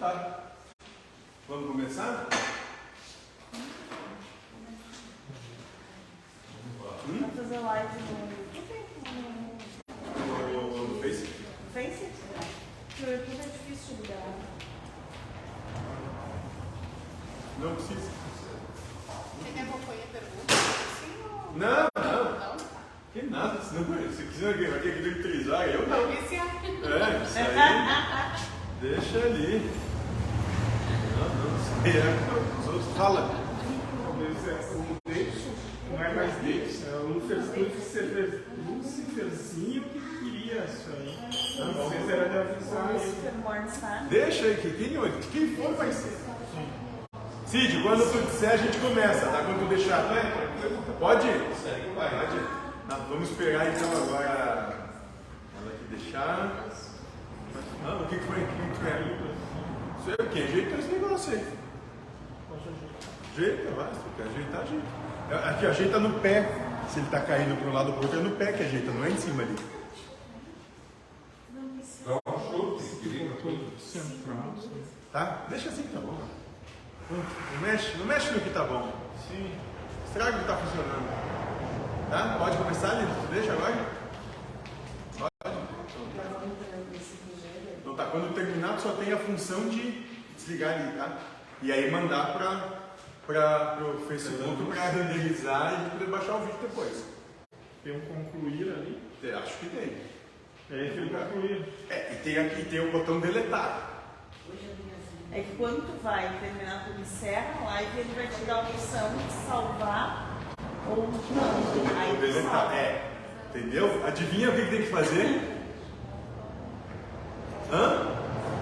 tá. Vamos começar? Vamos fazer live no Face? No Face? No YouTube é difícil de ligar. Não precisa. Você quer acompanhar a pergunta? Sim ou... Não. Não? Que nada, senão se quiser vai ter que utilizar, eu não. Não, esse é. Isso aí. Deixa ali. Não, isso aí é os outros falam. O Davidson não é mais Davidson, é o Luciferzinho que queria isso aí. Não sei se era de avisar ele. Deixa aí, quem for vai ser. Cid, quando tu disser a gente começa, tá? Quando tu deixar. Pode ir? Pode ir. Vamos esperar então agora ela aqui deixar. Não, o que foi? Isso é o quê? Ajeita esse negócio aí. Ajeita, vai, se tu quer ajeitar, ajeita. Aqui, ajeita no pé. Se ele tá caindo para um lado ou pro outro, é no pé que ajeita, não é em cima ali. Dá um chute, querido, tudo. Tá? Deixa assim, tá bom. Não mexe no que tá bom. Sim. Estraga o que tá funcionando. Tá? Pode começar, Lito? Tu deixa agora? Pode. Então tá, quando terminar, tu só tem a função de desligar ali, tá? E aí mandar para o Facebook para renderizar e poder baixar o vídeo depois. Tem um concluir ali. Acho que tem. É aquele concluir. E tem aqui tem o botão deletar. É que quando tu vai terminar, tu encerra a live e ele vai te dar a opção de salvar ou não. Aí tu Deletar. salva. Entendeu? Adivinha o que tem que fazer?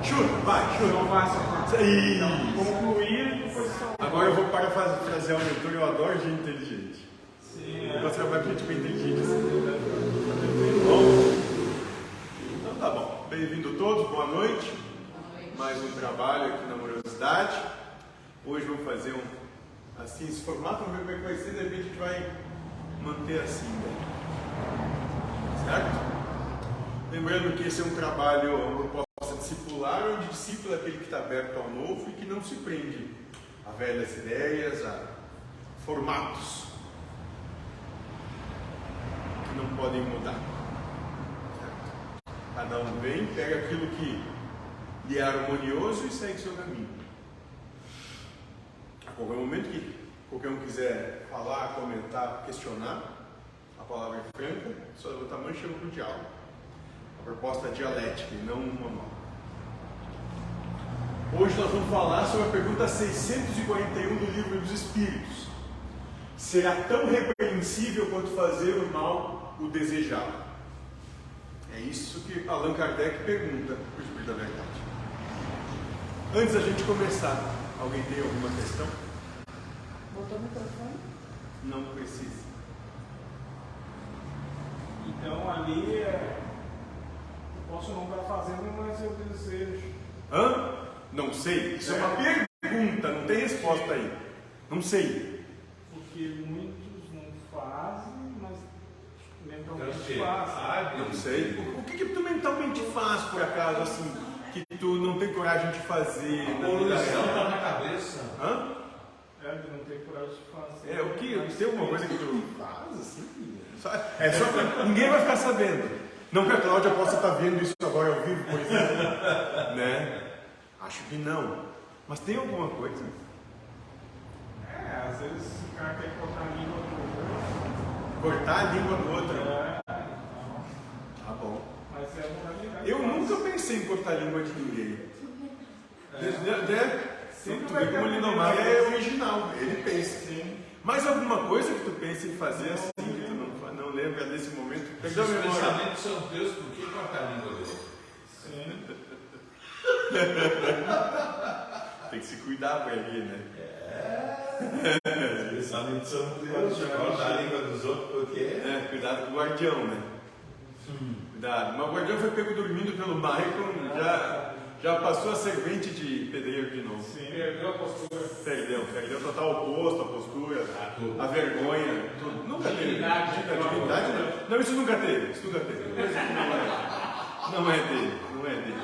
Chuta, vai, chuta. Não vai salvar. Aí. Concluir e depois salvar. Agora eu vou parafrasear o leitor, eu adoro gente inteligente. Sim, Eu gosto de trabalhar com gente bem inteligente assim. Bom, então tá bom. Bem-vindo todos, boa noite. Mais um trabalho aqui na Amorosidade. Hoje vamos fazer assim, esse formato, vamos ver como é que vai ser, de repente a gente vai manter assim, né? Certo? Lembrando que esse é um trabalho, uma proposta discipular, onde o discípulo é aquele que está aberto ao novo e que não se prende a velhas ideias, a formatos que não podem mudar. Certo? Cada um vem, pega aquilo que lhe é harmonioso e segue seu caminho. A qualquer momento que qualquer um quiser falar, comentar, questionar, a palavra é franca, só levantar a mão e chama para o diálogo. A proposta é dialética e não um manual. Hoje nós vamos falar sobre a pergunta 641 do Livro dos Espíritos. Será tão repreensível quanto fazer o mal o desejado? É isso que Allan Kardec pergunta para o Espírito da Verdade. Antes da gente começar, alguém tem alguma questão? Botou o microfone? Não precisa. Então ali eu posso não estar fazendo, mas eu desejo. Não sei. Isso é uma pergunta, não tem resposta aí. Não sei. Porque muitos não fazem, mas mentalmente fazem. Não sei. O que tu mentalmente faz, por acaso, assim, que tu não tem coragem de fazer na vida real? Tá na cabeça. De não ter coragem de fazer. O que? Tem alguma coisa que tu faz, assim? Ninguém vai ficar sabendo. Não que a Cláudia possa estar vendo isso agora ao vivo, por exemplo. Né? Acho que não. Mas tem alguma coisa? Às vezes o cara quer cortar a língua do outro. Cortar a língua do outro? Tá bom. Mas é moralidade. Eu nunca pensei em cortar a língua de ninguém. Sempre Tu vai vê ter como o alguém Lindomar que é pensa. original, ele pensa. Sim. Mais alguma coisa que tu pensa em fazer assim, que tu não lembra desse momento? Os Perdão a memória. pensamentos são teus, por que cortar a língua do outro? Sim. Tem que se cuidar pra ele, né? Os pensamentos são teus, cortar a língua dos outros, por quê? Cuidado com o guardião, né? Cuidado. Mas o guardião foi pego dormindo pelo Maicon, já passou a servente de pedreiro de novo. Sim. Perdeu a postura. Perdeu total o posto, a postura, a vergonha, tudo. Nunca teve. Dignidade, Dignidade não. Não, isso nunca teve. Isso nunca teve. Não é dele. Não é dele.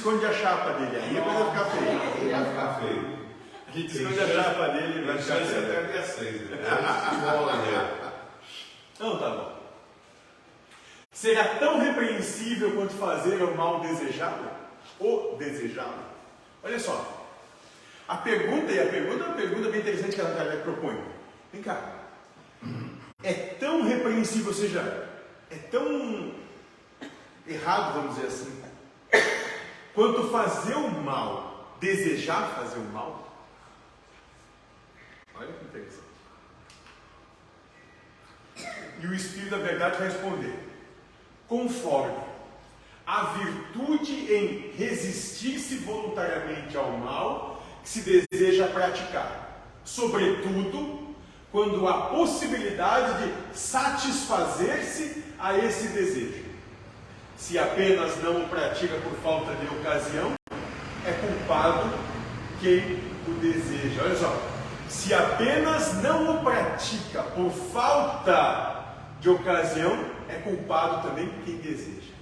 esconde a chapa dele, aí a coisa fica feia. Aí vai ficar feio. A gente esconde a chapa dele e vai Tem ficar chance feio. até dia 6, né? Esmola nele. Não, tá bom. Será tão repreensível quanto fazer o mal desejado? O desejado? Olha só. A pergunta é uma pergunta bem interessante que a Kardec propõe. Vem cá. É tão repreensível, ou seja, é tão errado, vamos dizer assim, quanto fazer o mal, desejar fazer o mal? Olha que interessante. E o Espírito da Verdade vai responder: conforme a virtude em resistir-se voluntariamente ao mal que se deseja praticar, sobretudo quando há possibilidade de satisfazer-se a esse desejo. Se apenas não o pratica por falta de ocasião, é culpado quem o deseja. Olha só, se apenas não o pratica por falta de ocasião, é culpado também quem deseja.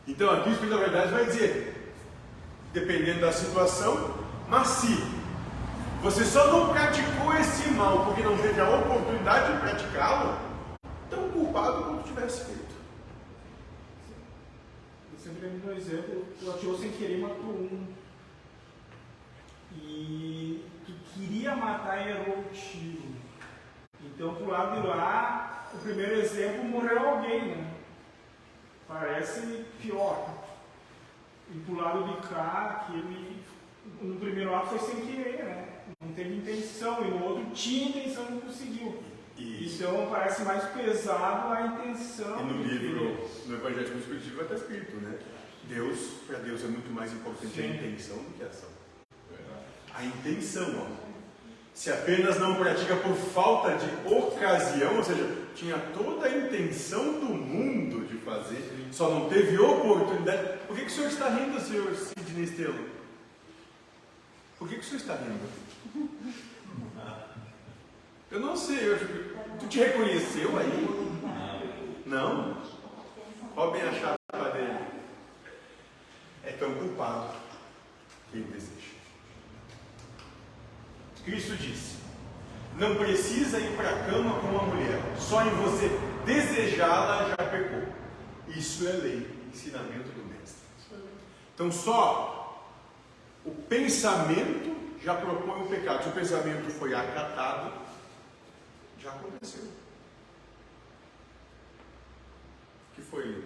Então aqui o Espírito da Verdade vai dizer, dependendo da situação, mas se você só não praticou esse mal porque não teve a oportunidade de praticá-lo, tão culpado quanto tivesse feito. Eu sempre lembro do exemplo, tu atirou sem querer e matou um. E tu queria matar e errou o tiro. Então, pro lado de lá, o primeiro exemplo, morreu alguém, né? Parece pior. E pro lado de cá, no primeiro ato foi sem querer, né? Não teve intenção, e no outro tinha intenção e não conseguiu. Isso. Então parece mais pesado a intenção. E no livro, no Evangelho Espiritual vai estar escrito, né? Para Deus é muito mais importante a intenção do que a ação. A intenção, ó. Se apenas não pratica por falta de ocasião, ou seja, tinha toda a intenção do mundo de fazer, só não teve oportunidade. Por que o senhor está rindo, senhor Sidney Estelo? Por que o senhor está rindo? Eu não sei, tu te reconheceu aí? Não? Roubem a chapa dele. É tão culpado quem deseja. Cristo disse: não precisa ir para a cama com a mulher, só em você desejá-la já pecou. Isso é lei, ensinamento do Mestre. Então só o pensamento já propõe o pecado. Se o pensamento foi acatado, já aconteceu. O que foi, Lívia?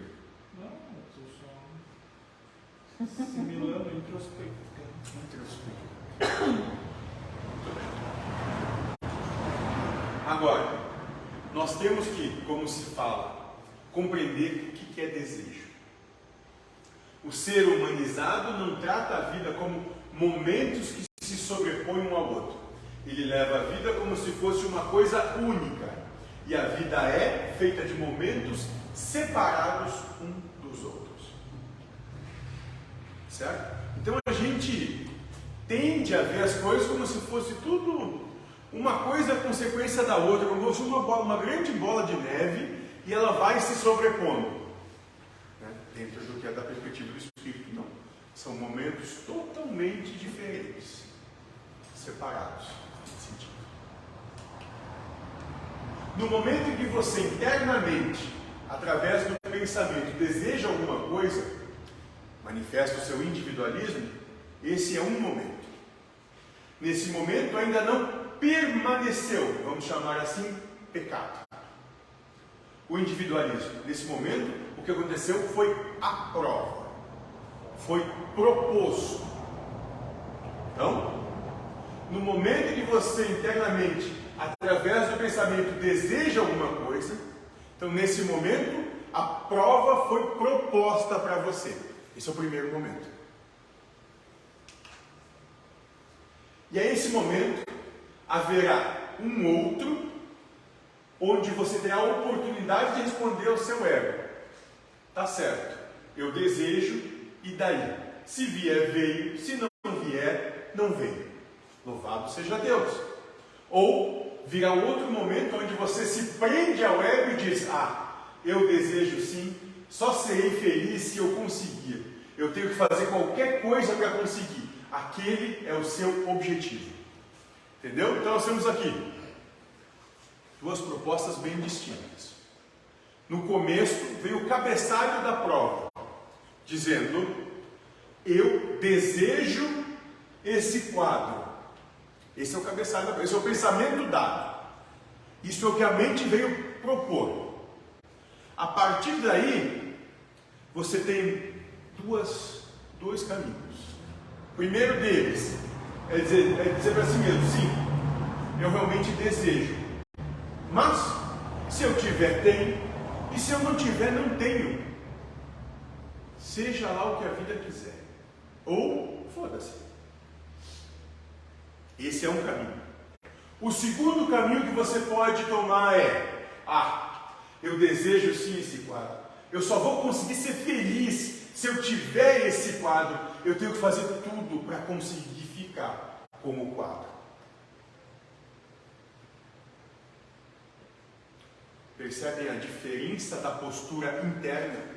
Não, eu estou só assimilando, introspectando. Agora, nós temos que, como se fala, compreender o que é desejo. O ser humanizado não trata a vida como momentos que se sobrepõem um ao outro. Ele leva a vida como se fosse uma coisa única. E a vida é feita de momentos separados um dos outros. Certo? Então a gente tende a ver as coisas como se fosse tudo uma coisa consequência da outra, como se fosse uma grande bola de neve e ela vai se sobrepondo. Né? Dentro do que é da perspectiva do Espírito, não. São momentos totalmente diferentes, separados. No momento em que você internamente, através do pensamento, deseja alguma coisa, manifesta o seu individualismo, esse é um momento. Nesse momento ainda não permaneceu, vamos chamar assim, pecado. O individualismo. Nesse momento, o que aconteceu foi a prova. Foi proposto. Então, no momento em que você internamente, através do pensamento, deseja alguma coisa, então nesse momento, a prova foi proposta para você. Esse é o primeiro momento. E a esse momento, haverá um outro, onde você terá a oportunidade de responder ao seu ego. Tá certo, eu desejo, e daí? Se vier, veio, se não vier, não veio. Louvado seja Deus. Ou virá um outro momento onde você se prende ao ego e diz: eu desejo sim, Só serei feliz se eu conseguir. Eu tenho que fazer qualquer coisa para conseguir. Aquele é o seu objetivo. Entendeu? Então nós temos aqui duas propostas bem distintas. No começo veio o cabeçalho da prova, dizendo: eu desejo esse quadro. Esse é o cabeçalho, esse é o pensamento dado. Isso é o que a mente veio propor. A partir daí, você tem dois caminhos. O primeiro deles é dizer para si mesmo: sim, eu realmente desejo. Mas, se eu tiver, tenho. E se eu não tiver, não tenho. Seja lá o que a vida quiser. Ou, foda-se. Esse é um caminho. O segundo caminho que você pode tomar é: eu desejo sim esse quadro. Eu só vou conseguir ser feliz se eu tiver esse quadro. Eu tenho que fazer tudo para conseguir ficar com o quadro. Percebem a diferença da postura interna?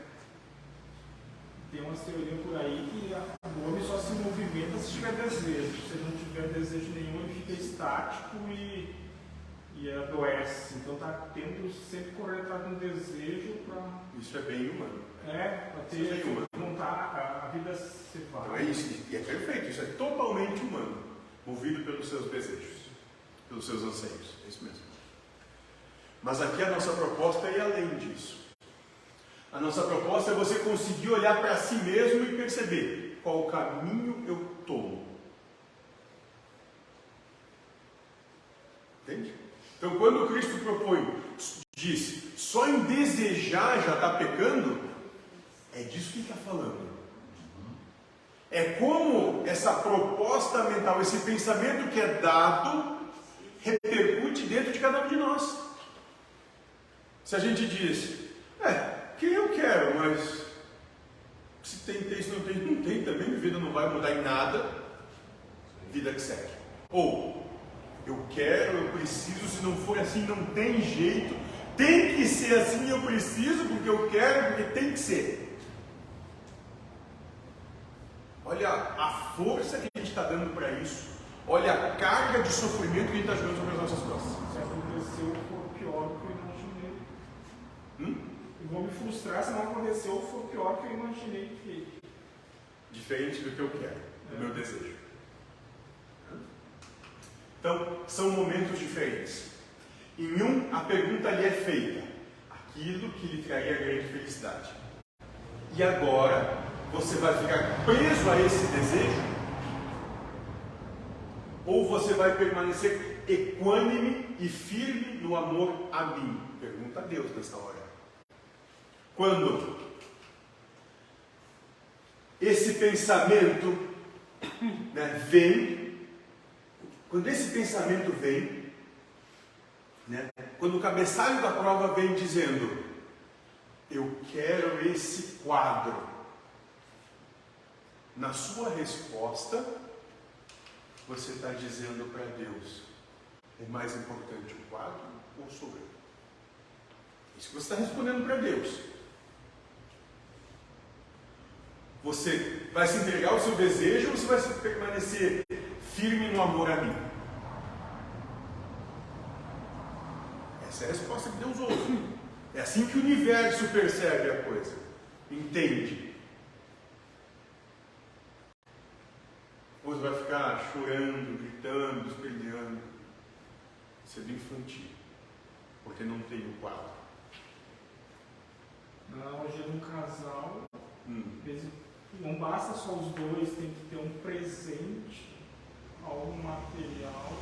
Tem umas teorias por aí que o homem só se movimenta se tiver desejo. Se não tiver desejo nenhum, ele fica estático e adoece. Então está tendo sempre correr atrás de um desejo para... Isso é bem humano. Para ter, montar a vida se faz. Então é isso, e é perfeito, isso é totalmente humano, movido pelos seus desejos, pelos seus anseios, é isso mesmo. Mas aqui a nossa proposta é ir além disso. A nossa proposta é você conseguir olhar para si mesmo e perceber qual caminho eu tomo. Entende? Então quando Cristo diz, só em desejar já está pecando, é disso que ele está falando. É como essa proposta mental, esse pensamento que é dado, repercute dentro de cada um de nós. Se a gente diz, quem eu quero, mas se tem, se não tem também, minha vida não vai mudar em nada, vida que segue. Ou, eu quero, eu preciso, se não for assim não tem jeito, tem que ser assim, eu preciso, porque eu quero, porque tem que ser. Olha a força que a gente está dando para isso, olha a carga de sofrimento que a gente está jogando sobre as nossas costas. Se aconteceu, for pior do que eu imaginei. Eu vou me frustrar se não aconteceu ou for pior do que eu imaginei que... Diferente do que eu quero, do meu desejo. Então, são momentos diferentes. Em um, a pergunta lhe é feita: aquilo que lhe traria grande felicidade. E agora, você vai ficar preso a esse desejo? Ou você vai permanecer equânime e firme no amor a mim? Pergunta a Deus nessa hora. Quando esse pensamento vem, quando esse pensamento vem, quando o cabeçalho da prova vem dizendo: eu quero esse quadro, na sua resposta, você está dizendo para Deus: é mais importante o quadro ou sou eu? Isso que você está respondendo para Deus. Você vai se entregar ao seu desejo ou você vai permanecer firme no amor a mim? Essa é a resposta que Deus ouve. É assim que o universo percebe a coisa, entende. Ou você vai ficar chorando, gritando, espelhando, sendo infantil, porque não tem o quadro. Hoje é um casal, não basta só os dois, tem que ter um presente, algo material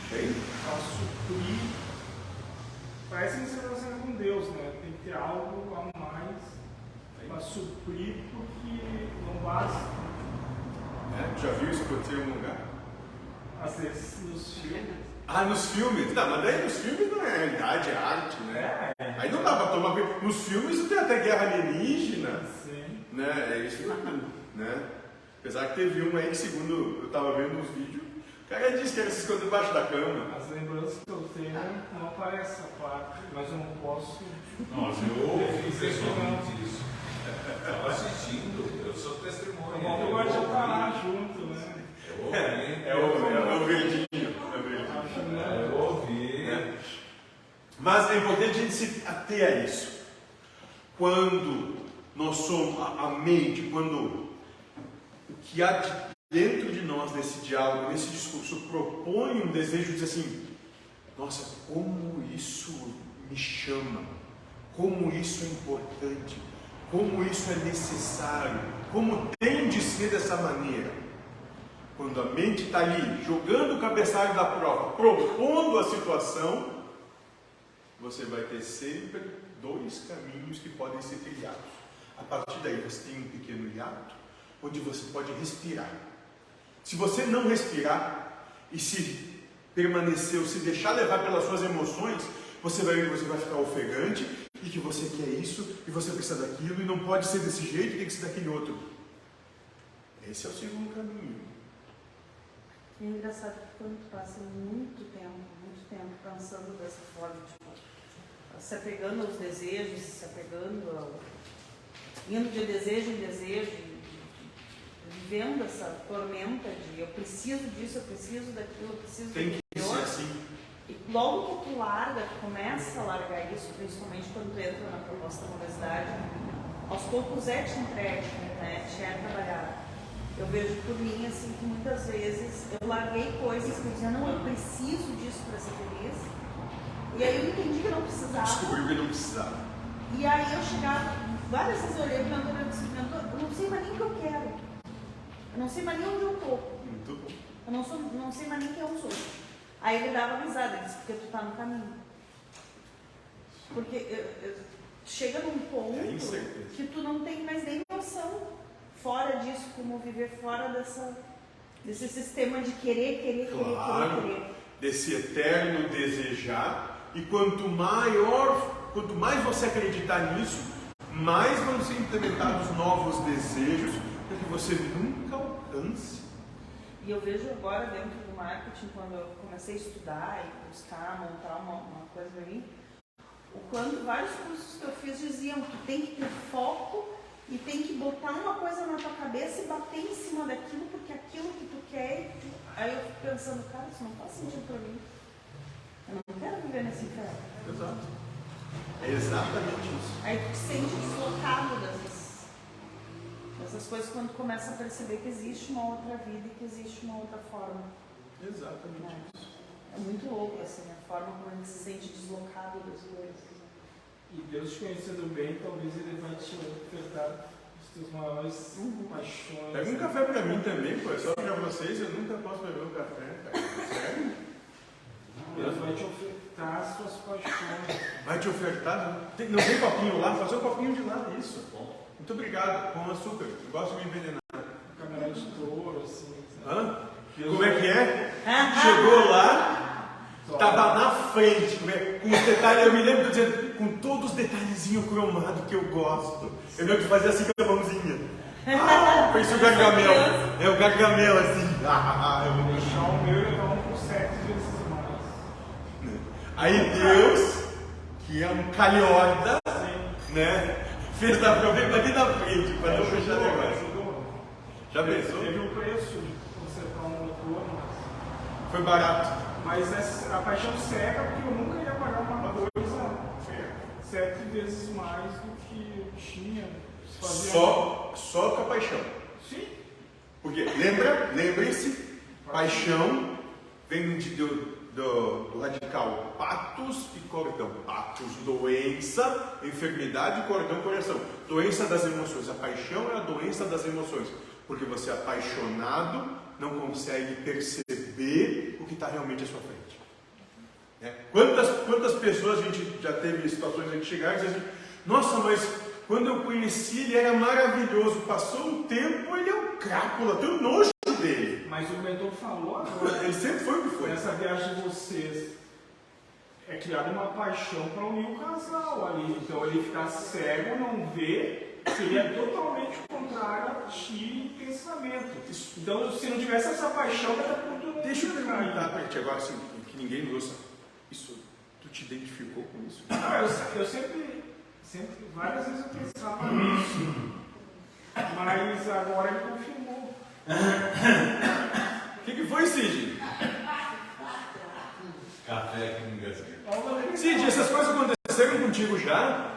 para suprir. Parece que você está sendo com Deus, né? Tem que ter algo a mais para suprir, porque não basta. Já viu isso acontecer em algum lugar? Às vezes nos filmes. Nos filmes? Não, mas daí nos filmes não é realidade, é arte, né? Aí não dá para tomar. Nos filmes tem até guerra alienígena. Sim. Né? É isso, né? Apesar que teve um aí que, segundo eu estava vendo nos vídeos, o cara disse que era se esconder debaixo da cama. As lembranças que eu tenho não aparece essa parte, mas eu não posso. Nossa, eu ouvi pessoalmente isso. se ater a isso. Quando nós somos a mente, quando o que há dentro de nós, nesse diálogo, nesse discurso, propõe um desejo de dizer assim: nossa, como isso me chama, como isso é importante, como isso é necessário, como tem de ser dessa maneira. Quando a mente está ali, jogando o cabeçalho da prova, propondo a situação, você vai ter sempre dois caminhos que podem ser trilhados. A partir daí você tem um pequeno hiato, onde você pode respirar. Se você não respirar e se permanecer ou se deixar levar pelas suas emoções, você vai ficar ofegante e que você quer isso e você precisa daquilo e não pode ser desse jeito, tem que ser daquele outro. Esse é o segundo caminho. É engraçado que quando tu passa muito tempo pensando dessa forma, tipo, se apegando aos desejos, se apegando indo de desejo em desejo, vivendo essa tormenta de eu preciso disso, eu preciso daquilo, eu preciso daquilo. Tem que ser assim. E logo que tu larga, tu começa a largar isso, principalmente quando tu entra na proposta da obesidade, aos poucos te entregue, né? Te é trabalhado. Eu vejo por mim, assim, que muitas vezes eu larguei coisas que eu dizia, não, eu preciso disso para ser feliz. E aí eu entendi que eu não precisava. Descobri que não precisava. E aí eu chegava, várias vezes eu olhei para o mentor e disse, mentor, eu não sei mais nem o que eu quero. Eu não sei mais nem onde eu estou. Muito bom. Eu não sei mais nem quem eu sou. Aí ele dava risada, ele disse, porque tu está no caminho. Porque chega num ponto que tu não tem mais nem noção fora disso, como viver fora desse sistema de querer. Desse eterno desejar, e quanto mais você acreditar nisso, mais vão ser implementados novos desejos para que você nunca alcance. E eu vejo agora dentro do marketing, quando eu comecei a estudar e buscar, montar uma coisa para mim, o quanto vários cursos que eu fiz diziam que tu tem que ter foco e tem que botar uma coisa na tua cabeça e bater em cima daquilo, porque aquilo que tu quer. Aí eu fico pensando, cara, isso não faz sentido para mim. Eu não quero viver nesse inferno. Exato. É exatamente isso. Aí tu te sente deslocado dessas coisas quando tu começa a perceber que existe uma outra vida e que existe uma outra forma. Exatamente isso. É muito louco assim, a forma como a gente se sente deslocado das coisas. E Deus te conhecendo bem, talvez Ele vai te ofertar os teus maiores paixões. Pega um café pra mim também, pô. É só pra vocês, eu nunca posso beber um café, cara. Sério? Deus vai te ofertar as suas paixões. Vai te ofertar? Não tem copinho lá? Fazer um copinho de lá, isso. Muito obrigado, com açúcar. Eu gosto de me envenenar. Caminhão de touro, assim. Hã? Como é que é? Chegou lá, tava na frente, com os detalhes, eu me lembro dizendo, com todos os detalhezinhos cromados que eu gosto. Eu lembro de fazer assim com a mãozinha. Pensa o gargamel. É o gargamel assim. Eu vou deixar o meu e levar um por 7 vezes mais. Aí Deus, que é um calhorda, né? Fez da prova ali na frente, para não fechar o negócio. Já pensou? Teve um preço de consertar um motor, foi barato. Mas a paixão cega, porque eu nunca ia pagar uma coisa 7 vezes mais do que eu tinha. Só com a paixão. Sim. Porque lembre-se, paixão vem do radical patos e coração. Patos, doença, enfermidade, coração. Doença das emoções. A paixão é a doença das emoções. Porque você é apaixonado, não consegue perceber o que está realmente à sua frente. Quantas pessoas a gente já teve situações em que chegaram e dizer assim, nossa, mas quando eu conheci ele era maravilhoso, passou um tempo, ele é um crápula, tenho nojo dele. Mas o mentor falou agora, ele sempre foi o que foi. Nessa viagem de vocês, é criada uma paixão para unir o casal ali. Então ele ficar cego, não ver, seria totalmente o contrário a ti em pensamento. Então se não tivesse essa paixão, era tudo. Deixa eu perguntar para ti agora, assim, que ninguém nos ouça. Isso, tu te identificou com isso? Eu sempre, várias vezes eu pensava nisso. Mas agora ele confirmou. O que foi, Cid? Café que me engasguei. Cid, essas coisas aconteceram contigo já?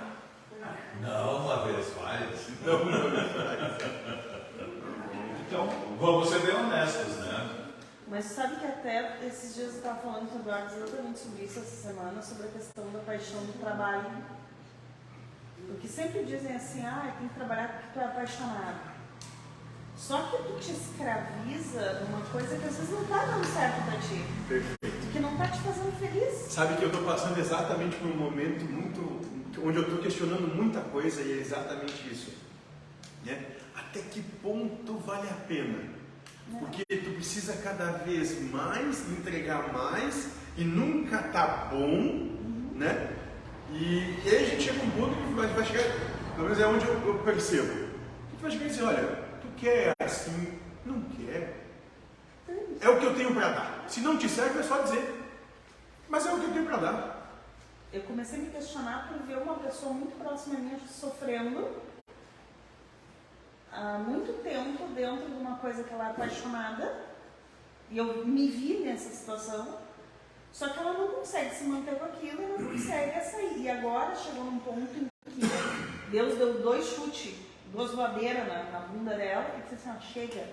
Não, uma vez várias. Não, uma vez várias. Então, vamos ser bem honestos, né? Mas sabe que até esses dias eu estava falando com o Eduardo exatamente sobre isso essa semana, sobre a questão da paixão do trabalho. Porque sempre dizem assim, tem que trabalhar porque tu é apaixonado. Só que tu te escraviza numa coisa que às vezes não está dando certo para ti. Perfeito. Que não está te fazendo feliz. Sabe que eu estou passando exatamente por um momento onde eu estou questionando muita coisa e é exatamente isso. Né? Até que ponto vale a pena? Porque tu precisa cada vez mais entregar mais e nunca tá bom, né? E aí a gente chega a um ponto que vai chegar, pelo menos é onde eu percebo. A gente vai chegar e dizer, olha, tu quer assim, não quer. É o que eu tenho para dar. Se não te serve é só dizer. Mas é o que eu tenho para dar. Eu comecei a me questionar por ver uma pessoa muito próxima a mim sofrendo há muito tempo dentro de uma coisa que ela é apaixonada, e eu me vi nessa situação, só que ela não consegue se manter com aquilo e não consegue sair. E agora chegou num ponto em que Deus deu 2 chutes, 2 voadeiras na bunda dela e disse assim, chega.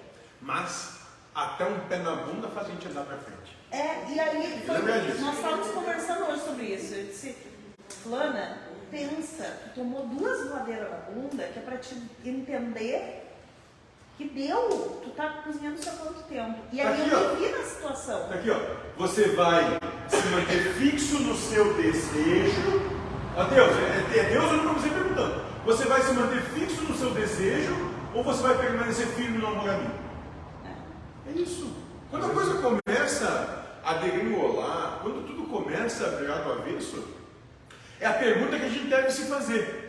Mas até um pé na bunda faz a gente andar para frente. E aí nós estávamos conversando hoje sobre isso. Eu disse, Fulana, pensa, tu tomou 2 voadeiras na bunda, que é para te entender que deu, tu tá cozinhando isso há quanto tempo. E aí aqui, eu me vi na situação. Aqui, ó, você vai se manter fixo no seu desejo. Ó, Deus, é Deus ou não você perguntando? Você vai se manter fixo no seu desejo ou você vai permanecer firme no amor a mim? É isso. Quando a coisa começa a degringolar, quando tudo começa a virar do avesso, é a pergunta que a gente deve se fazer.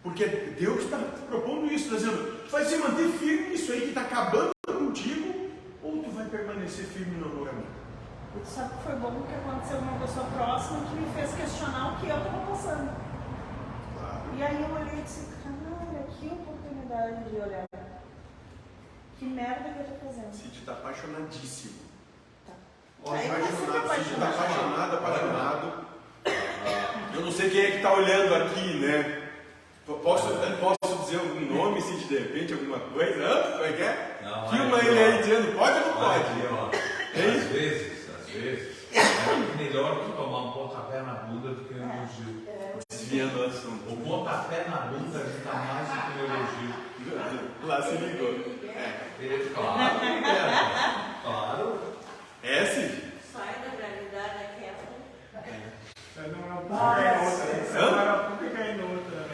Porque Deus está propondo isso, está dizendo, tu vai se manter firme nisso aí que está acabando contigo, ou tu vai permanecer firme no amor a mim? E tu sabe que foi bom que aconteceu uma pessoa próxima que me fez questionar o que eu estava passando. Claro. E aí eu olhei e disse, cara, que oportunidade de olhar. Que merda que eu estou fazendo. Cid está apaixonadíssimo. Tá. Aí você Apaixonado. Eu não sei quem é que está olhando aqui, né? Posso dizer algum nome, se de repente alguma coisa? Como é que é? Não, filma ele aí dizendo, pode ou não pode? Aqui, ó. Às vezes, é melhor tu tomar um pontapé na bunda do que um elogio. Desviando o assunto. O pontapé na bunda ajuda mais do que o elogio. Lá se ligou. Claro. É, Cid? Sai da realidade aquela.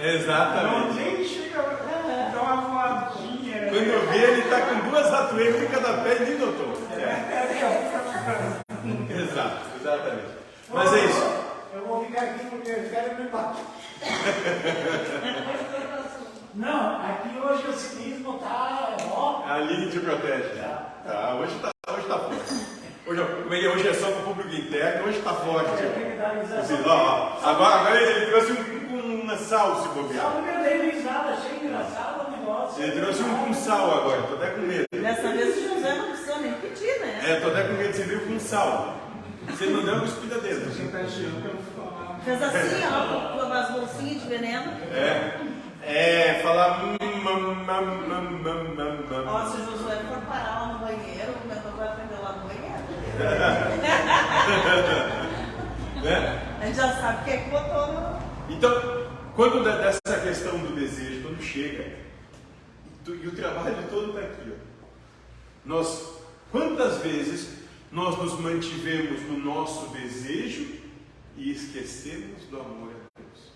Exatamente. Nem chega a dar uma voadinha. Quando eu vi, ele está com 2 ratoeiras em cada pé e nem notou. Exatamente. Mas é isso. Eu vou ficar aqui porque eu quero me bater. Não, aqui hoje o ciclismo tá ó. A Aline te protege. Tá, hoje tá forte. Hoje é só para o público interno, hoje está forte. Agora ele trouxe um sal, se bobear. Eu dei risada, achei engraçado o negócio. Ele trouxe um sal agora, tô até com medo. Dessa vez o José não precisa nem pedir, né? Tô até com medo de você vir com sal. Se ele não der, eu cuspida dentro. Fez assim, ó, com as bolsinhas de veneno. Falar. Ó, se o Josué for parar lá no banheiro, o mentor vai aprender lá no banheiro. Né? A gente já sabe quem é que botou no... Então, quando dessa questão do desejo, quando chega, e o trabalho todo está aqui, ó. Quantas vezes nós nos mantivemos no nosso desejo e esquecemos do amor a Deus?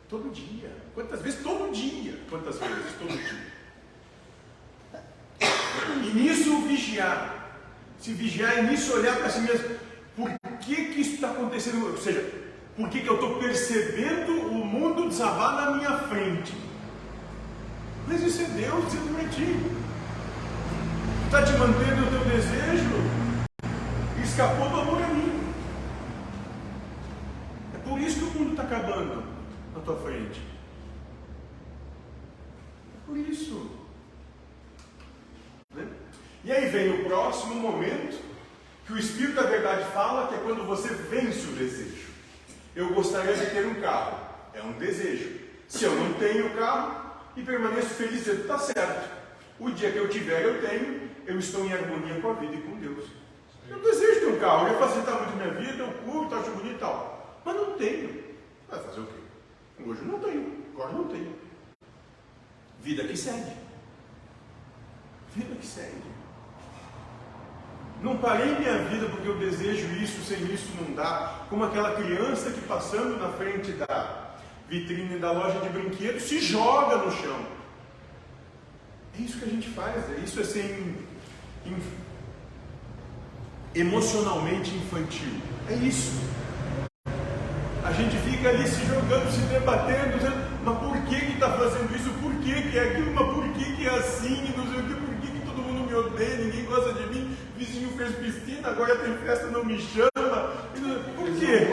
Todo dia. Quantas vezes? Todo dia. Quantas vezes? Todo dia. E nisso vigiar. Se vigiar e nisso olhar para si mesmo. Por que isso está acontecendo? Ou seja, por que eu estou percebendo o mundo desabar na minha frente? Mas isso é Deus dizendo para ti. Está te mantendo o teu desejo e escapou do amor a mim. É por isso que o mundo está acabando na tua frente. É por isso. Né? E aí vem o próximo momento que o Espírito da Verdade fala, que é quando você vence o desejo. Eu gostaria de ter um carro. É um desejo. Se eu não tenho carro e permaneço feliz, está certo. O dia que eu tiver, eu tenho. Eu estou em harmonia com a vida e com Deus. Eu desejo ter um carro. Ia facilitar muito minha vida, eu curto, acho bonito e tal. Mas não tenho. Vai fazer o quê? Hoje eu não tenho. Agora não tenho. Vida que segue. Vida que segue. Não parei minha vida porque eu desejo isso, sem isso não dá. Como aquela criança que passando na frente da vitrine da loja de brinquedos se joga no chão. É isso que a gente faz, isso é ser emocionalmente infantil. É isso. A gente fica ali se jogando, se debatendo, dizendo, mas por que está fazendo isso? Por que é aquilo? Mas por que é assim? Não sei o que, por que todo mundo me odeia, ninguém gosta de mim? O vizinho fez piscina, agora tem festa, não me chama. Por quê?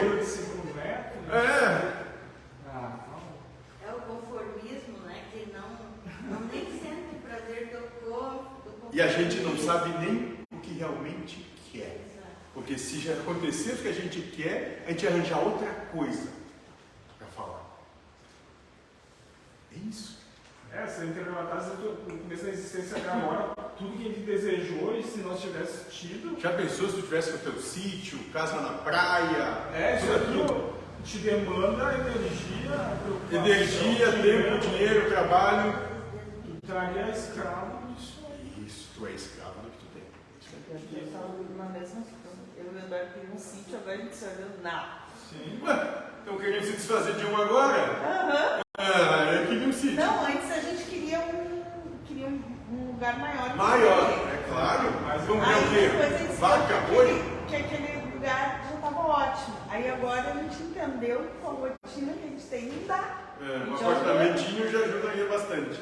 É o conformismo, né? Que não nem sente o prazer do corpo. E a gente não sabe nem o que realmente quer. Porque se já acontecer o que a gente quer, a gente arranjar outra coisa para falar. É isso. Se a gente arrebatasse no começo da existência até agora, tudo que a gente desejou, e se nós tivéssemos tido. Já pensou se tu tivesse com o teu sítio, casa na praia? Isso aqui te demanda energia, tempo, dinheiro, trabalho. Tu estaria escravo disso aí. Isso, tu é escravo do que tu tem. Eu estava na mesma coisa. Eu e o Eduardo queria um sítio, agora a gente se olhou, não. Sim. Ué, estão querendo se desfazer de um agora? Aham. Eu queria um sítio. Não, antes a gente queria um lugar maior. Maior, é claro. Mas vamos ver o quê? Vaca, boi? Que aquele lugar já estava ótimo. Aí agora a gente entendeu com a rotina que a gente tem, não dá. Um apartamentinho já ajudaria bastante.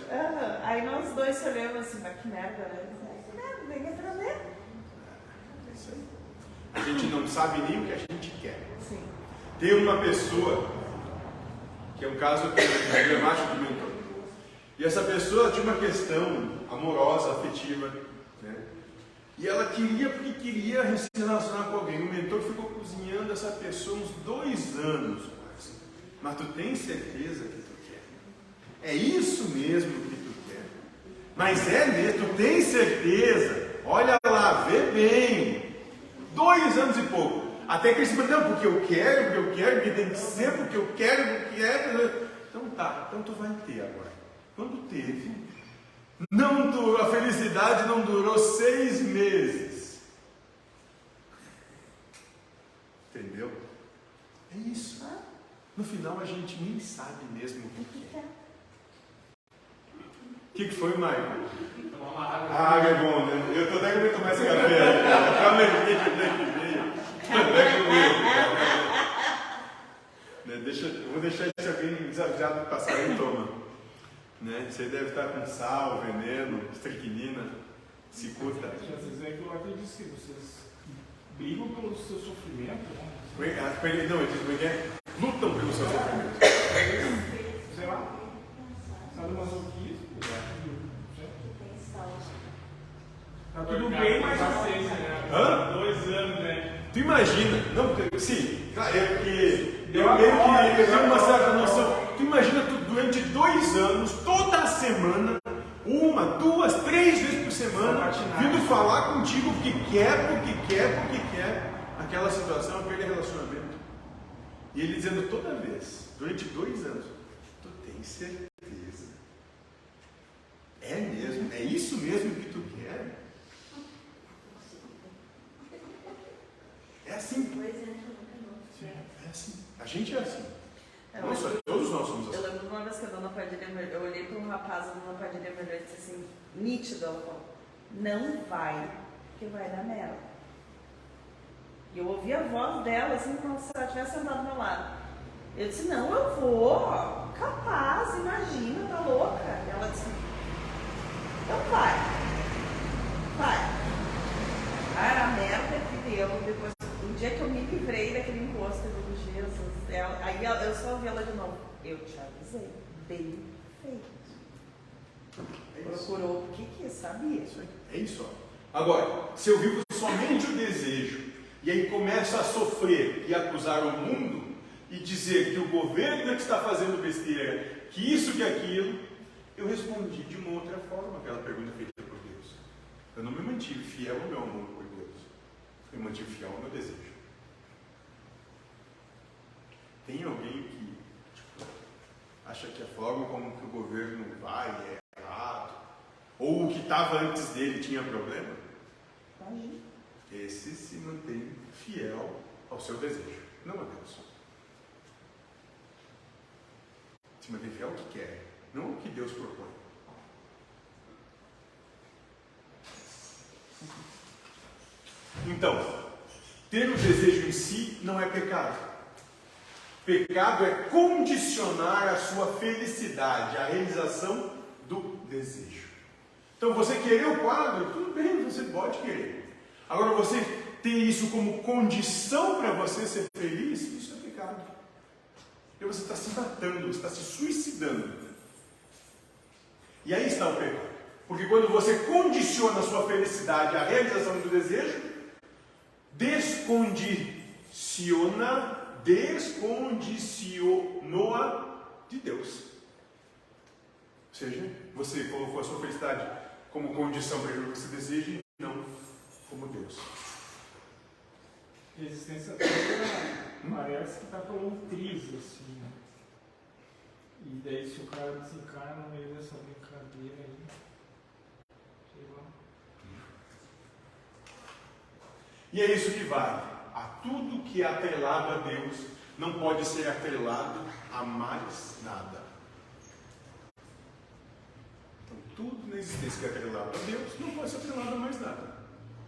Aí nós dois se olhamos assim, mas que merda, né? Que merda, tem que aprender. Isso aí. A gente não sabe nem o que a gente quer. Sim. Tem uma pessoa, que é um caso emblemático do mentor. E essa pessoa tinha uma questão amorosa, afetiva, né? E ela queria, porque queria se relacionar com alguém. O mentor ficou cozinhando essa pessoa uns 2 anos quase. Mas tu tem certeza que tu quer? É isso mesmo que tu quer? Mas é mesmo, tu tem certeza? Olha lá, vê bem. 2 anos e pouco. Até que ele se mandou, não, porque eu quero, porque tem que ser, porque eu quero, porque é. Então tá, então tu vai ter agora. Quando teve, não durou, a felicidade não durou 6 meses. Entendeu? É isso. No final a gente nem sabe mesmo o que quer. O que foi, Maicon? A água é bom, né? Eu tô até querendo tomar esse café aí, cara. Eu lembrei de onde é que veio. Eu vou deixar isso alguém desavisado passar e toma. Né? Você deve estar com sal, veneno, estricnina, cicuta. Às vezes é aquilo lá que eu disse, vocês brigam pelo seu sofrimento, né? Não, ele diz como é? Lutam pelo seu sofrimento. Sei lá. Sabe o masoquismo? Tá tudo bem, mas paciência, né? Hã? 2 anos, né? Tu imagina, não, sim, claro, é porque eu tenho uma certa noção. Tu imagina tu durante 2 anos, toda semana, 1, 2, 3 vezes por semana, vindo falar contigo porque quer aquela situação, aquele relacionamento. E ele dizendo toda vez, durante 2 anos, tu tens certeza? É mesmo? É isso mesmo que tu quer? É assim. É assim. A gente é assim. Nossa, todos nós somos assim. Eu lembro de uma vez que a dona Padilha, eu olhei para um rapaz, a dona Padilha me olhou e disse assim, nítido, ela falou, não vai, porque vai dar merda. E eu ouvi a voz dela, assim, como se ela estivesse sentada do meu lado. Eu disse, não, eu vou, capaz, imagina, tá louca. E ela disse, então vai. Cara, a merda que deu, depois, o dia que eu me livrei daquele encosto, eu digo, Jesus, aí eu só ouvi ela de novo, eu te avisei, bem feito. Procurou o que quis, sabia? É isso. Agora, se eu vivo somente o desejo, e aí começo a sofrer e acusar o mundo, e dizer que o governo é que está fazendo besteira, que isso, que aquilo, eu respondi de uma outra forma aquela pergunta feita por Deus. Eu não me mantive fiel ao meu amor por Deus. Eu me mantive fiel ao meu desejo. Tem alguém que acha que a forma como que o governo vai é errado, ou o que estava antes dele tinha problema? Esse se mantém fiel ao seu desejo, não a Deus. Se mantém fiel ao que quer, não ao que Deus propõe. Então, ter o desejo em si não é pecado. Pecado é condicionar a sua felicidade, a realização do desejo. Então, você querer o quadro, tudo bem, você pode querer. Agora, você ter isso como condição para você ser feliz, isso é pecado. Porque você está se matando, você está se suicidando. E aí está o pecado. Porque quando você condiciona a sua felicidade à realização do desejo, descondicionou-a de Deus. Ou seja, você colocou a sua felicidade como condição para aquilo que você deseja e não como Deus. A existência toda parece que está falando crise, assim. E daí se o cara desencarna no meio dessa brincadeira aí, sei lá. E é isso que vale. A tudo que é atrelado a Deus não pode ser atrelado a mais nada. Então tudo na existência que é atrelado a Deus não pode ser atrelado a mais nada.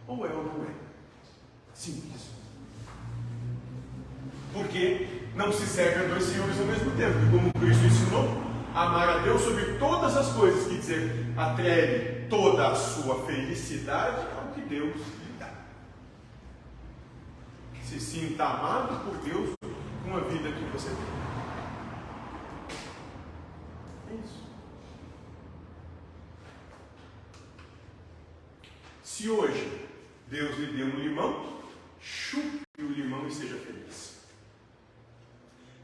Ou é ou não é. Simples. Porque não se serve a dois senhores ao mesmo tempo. Como Cristo ensinou, amar a Deus sobre todas as coisas, quer dizer, atrele toda a sua felicidade ao que Deus lhe dá. Se sinta amado por Deus com a vida que você tem. É isso. Se hoje Deus lhe deu um limão, chupe o limão e seja feliz.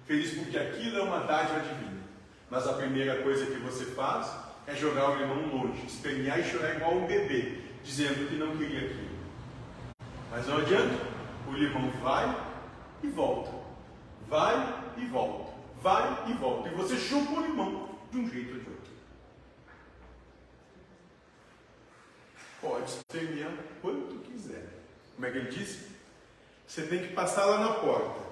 Feliz porque aquilo é uma dádiva divina. Mas a primeira coisa que você faz é jogar o limão longe, espernear e chorar igual um bebê, dizendo que não queria aquilo. Mas não adianta, o limão vai e volta. Vai e volta. Vai e volta. E você chupa o limão de um jeito ou de outro. Pode espernear quanto quiser. Como é que ele disse? Você tem que passar lá na porta.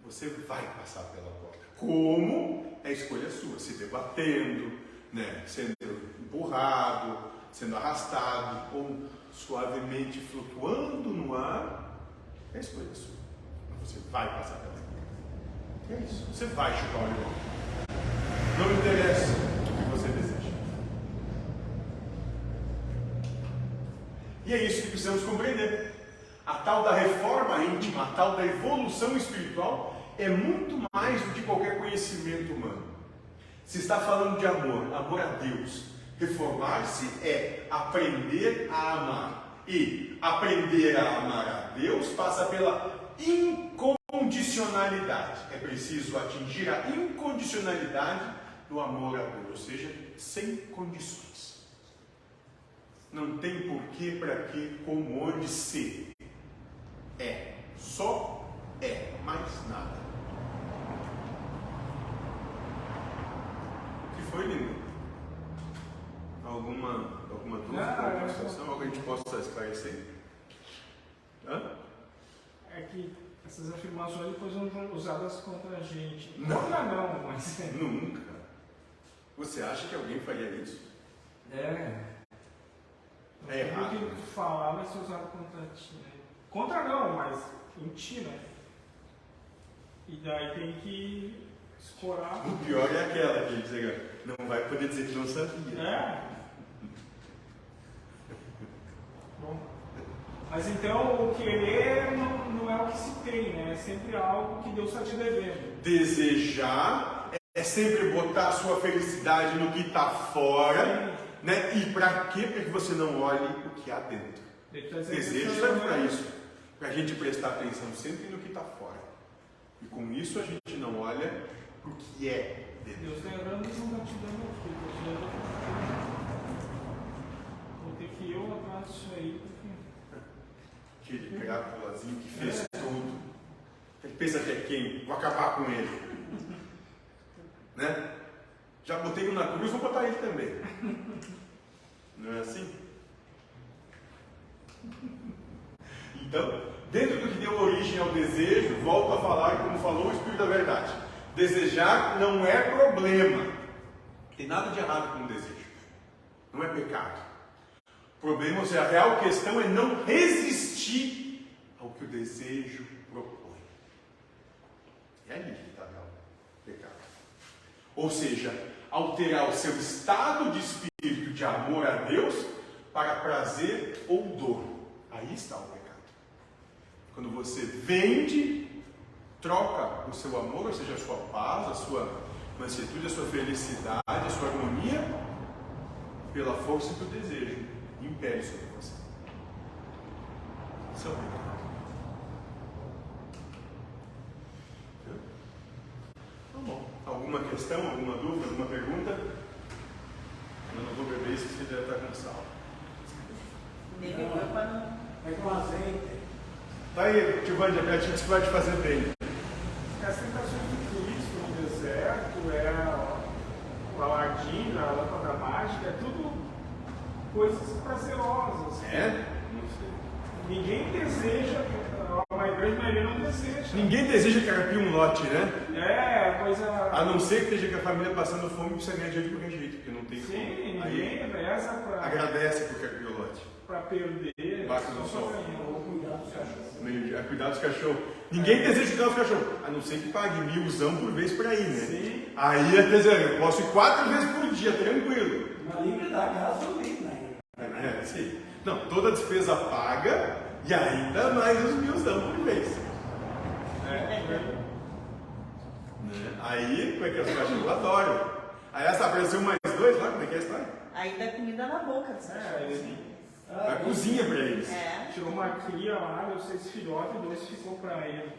Você vai passar pela porta. Como? É escolha sua. Se debatendo, né? Sendo empurrado, sendo arrastado, ou suavemente flutuando no ar, é escolha sua. Mas você vai passar pela porta. É isso. Você vai chupar o limão. Não interessa o que você deseja. E é isso que precisamos compreender. A tal da reforma íntima, a tal da evolução espiritual é muito mais do que qualquer conhecimento humano. Se está falando de amor, amor a Deus, reformar-se é aprender a amar. E aprender a amar a Deus passa pela incondicionalidade. É preciso atingir a incondicionalidade do amor a Deus, ou seja, sem condições. Não tem porquê, para quê, como, onde, se. É. Só é. Mais nada. O que foi, Lino? Alguma dúvida, alguma situação? Algo que a gente possa esclarecer? Hã? É que essas afirmações depois vão ser usadas contra a gente. Não. Contra não, mas... Nunca. Você acha que alguém faria isso? É errado. Tudo que tu falar vai ser usado contra ti, né? Contra não, mas em ti, né? E daí tem que escorar. O pior é aquela que diz, não vai poder dizer que não sabia. É. Bom. Mas então o querer não é o que se tem, né? É sempre algo que Deus está te devendo. Desejar é sempre botar a sua felicidade no que está fora, né? E para quê? Para que você não olhe o que há dentro. Desejo serve para isso. Para a gente prestar atenção sempre no que está fora. E com isso a gente não olha para o que é de Deus. Deus está errando e não está te dando aqui. Está te dando aqui. Vou ter que ir eu atrás disso aí. Aquele crápulazinho que fez tudo. Ele pensa que é quem? Vou acabar com ele. Né? Já botei um na cruz, vou botar ele também. Não é assim? Então, dentro do que deu origem ao desejo, volto a falar como falou o Espírito da Verdade. Desejar não é problema. Não tem nada de errado com o desejo. Não é pecado. O problema, ou seja, a real questão é não resistir ao que o desejo propõe. É ali que está o real pecado. Ou seja, alterar o seu estado de espírito de amor a Deus para prazer ou dor. Aí está o pecado. Quando você vende, troca o seu amor, ou seja, a sua paz, a sua mansuetude, a sua felicidade, a sua harmonia, pela força do desejo, impere sobre você. Isso é o pecado. Tá bom. Alguma questão, alguma dúvida, alguma pergunta? Eu não vou beber isso, você deve estar com sal. Nem bebeu para não. É com azeite. Tá aí, tio Vandia, pratica isso que vai te fazer bem. As tentações de Cristo no deserto, o Aladim, a lâmpada mágica, é tudo coisas prazerosas. É? Não sei. Ninguém deseja, a grande maioria não deseja. Ninguém deseja carpir um lote, né? É, coisa. A não ser que esteja com a família passando fome e precisa ganhar dinheiro de qualquer jeito, porque não tem Sim, como. ninguém reza para Agradece por carpir o lote. perder. Embaixo do só sol. pra ganhar. Vou cuidar dos cachorros. Cuidar dos cachorros. Ninguém deseja cuidar dos cachorros, a não ser que pague 1.000 por vez para ir, né? Sim. Aí, quer dizer, eu posso ir 4 vezes por dia, tranquilo. Na livre da gasolina ainda. É, sim. Não, toda despesa paga e ainda mais os 1.000 por vez. Né? Aí, como é que é? Os cachorros adoram. Aí essa apareceu mais 2 lá, como é que é a história? Aí dá comida na boca dos cachorros. A cozinha para eles. É. Tirou uma cria lá, deu 6 filhotes e 2 ficou pra ele.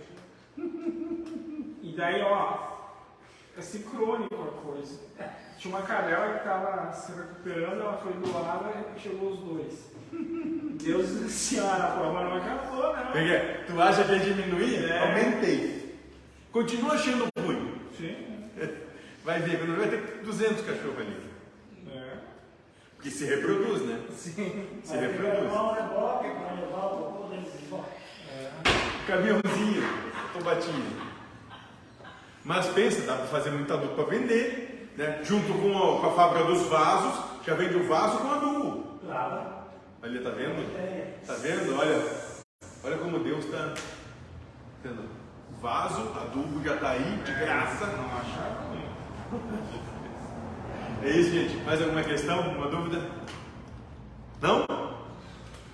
E daí, ó, é sincrônico a coisa. Tinha uma cadela que estava se recuperando, ela foi do lado e chegou os 2. Deus disse assim, a prova não acabou, né? Porque tu acha que ia diminuir? É. Aumentei. Continua achando ruim. Sim. Vai ver, quando vai ter 200 cachorros ali. É. Porque se reproduz, né? Sim. Se reproduz. Levar um reboque para levar o cocô deles embora. Caminhãozinho, tobatinho. Mas pensa, dá para fazer muito adubo para vender, né? Junto com a fábrica dos vasos, já vende o vaso com adubo. Claro. Olha, tá vendo? Tá vendo? Olha como Deus está tendo vaso, adubo já tá aí, de graça. Não achava ruim. É isso, gente. Mais alguma questão? Alguma dúvida? Não?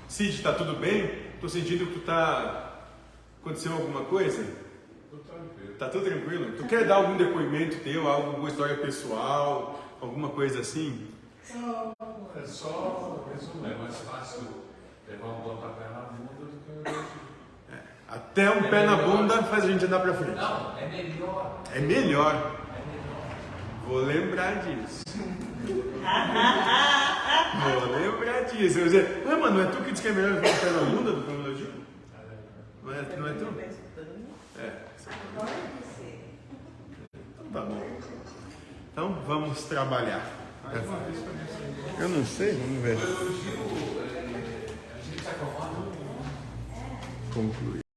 Cid, tá tudo bem? Tô sentindo que tu tá... Aconteceu alguma coisa? Tô tranquilo. Tá tudo tranquilo? Tu quer dar algum depoimento teu, alguma história pessoal, alguma coisa assim? Não, é só resumo. É mais fácil levar um pontapé na bunda do que um elogio. Até um pé na bunda faz a gente andar pra frente. Não, é melhor. É melhor. É melhor. Vou lembrar disso. Vou lembrar disso. Eu vou dizer, ué, mano, não é tu que diz que é melhor levar um pé na bunda do que um elogio? Não é tu? É. Pode ser. Então tá bom. Então vamos trabalhar. Eu não sei, vamos ver. O elogio, a gente se acalmar. Concluir.